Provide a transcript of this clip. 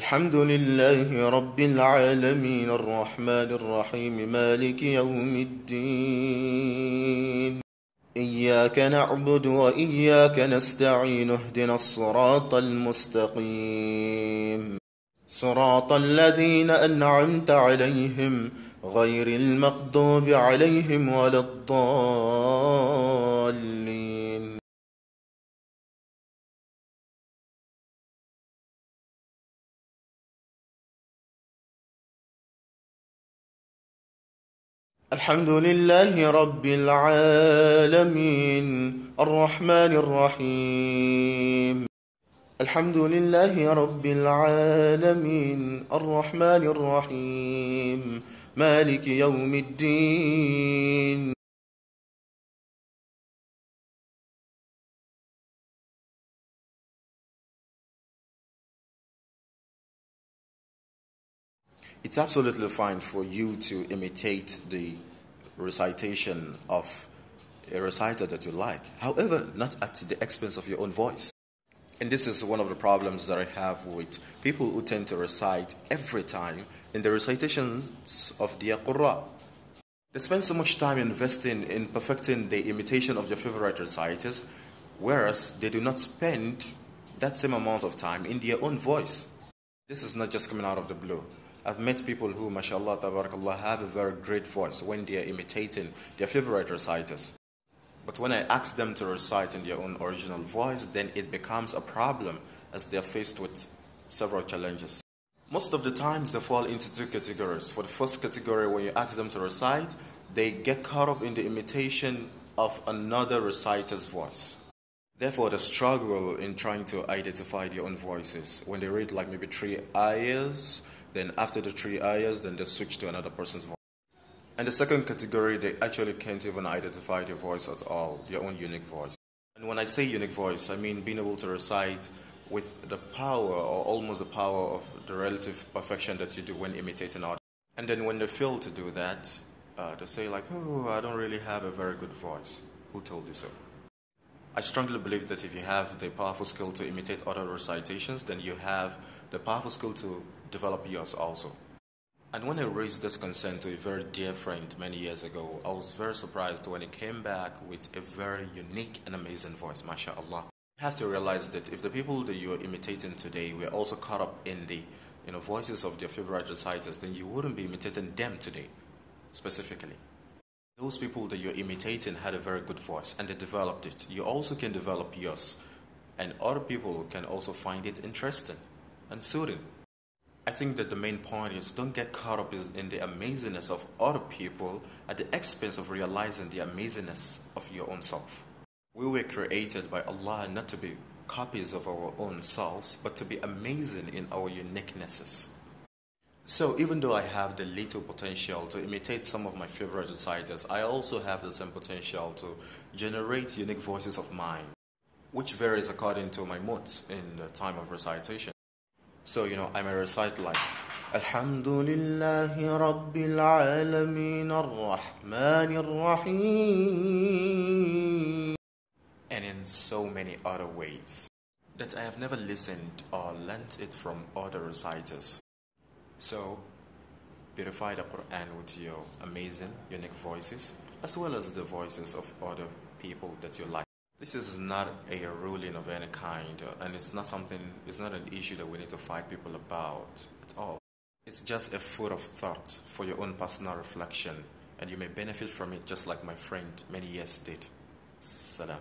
الحمد لله رب العالمين الرحمن الرحيم مالك يوم الدين إياك نعبد وإياك نستعين اهدنا الصراط المستقيم صراط الذين أنعمت عليهم غير المغضوب عليهم ولا الضالين. الحمد لله رب العالمين الرحمن الرحيم الحمد لله رب العالمين الرحمن الرحيم مالك يوم الدين. It's absolutely fine for you to imitate the recitation of a reciter that you like. However, not at the expense of your own voice. And this is one of the problems that I have with people who tend to recite every time in the recitations of the Qur'an. They spend so much time investing in perfecting the imitation of their favorite reciters, whereas they do not spend that same amount of time in their own voice. This is not just coming out of the blue. I've met people who, mashallah, tabarakallah, have a very great voice when they are imitating their favorite reciters. But when I ask them to recite in their own original voice, then it becomes a problem as they are faced with several challenges. Most of the times they fall into two categories. For the first category, when you ask them to recite, they get caught up in the imitation of another reciter's voice. Therefore, the struggle in trying to identify their own voices. When they read like maybe 3 ayahs, then after the 3 ayahs, then they switch to another person's voice. And the second category, they actually can't even identify their voice at all, their own unique voice. And when I say unique voice, I mean being able to recite with the power or almost the power of the relative perfection that you do when imitating others. And then when they fail to do that, they say like, oh, I don't really have a very good voice. Who told you so? I strongly believe that if you have the powerful skill to imitate other recitations, then you have the powerful skill to develop yours also. And when I raised this concern to a very dear friend many years ago, I was very surprised when he came back with a very unique and amazing voice, mashallah. You have to realize that if the people that you are imitating today were also caught up in the voices of their favorite reciters, then you wouldn't be imitating them today, specifically. Those people that you're imitating had a very good voice and they developed it. You also can develop yours, and other people can also find it interesting and soothing. I think that the main point is don't get caught up in the amazingness of other people at the expense of realizing the amazingness of your own self. We were created by Allah not to be copies of our own selves, but to be amazing in our uniquenesses. So even though I have the little potential to imitate some of my favorite reciters, I also have the same potential to generate unique voices of mine, which varies according to my moods in the time of recitation. So, I may recite like Alhamdulillahi Rabbil Alameen Ar-Rahmanir Rahim, and in so many other ways that I have never listened or learnt it from other reciters. So, beautify the Quran with your amazing, unique voices, as well as the voices of other people that you like. This is not a ruling of any kind, and it's not an issue that we need to fight people about at all. It's just a food of thought for your own personal reflection, and you may benefit from it just like my friend many years did. Salam.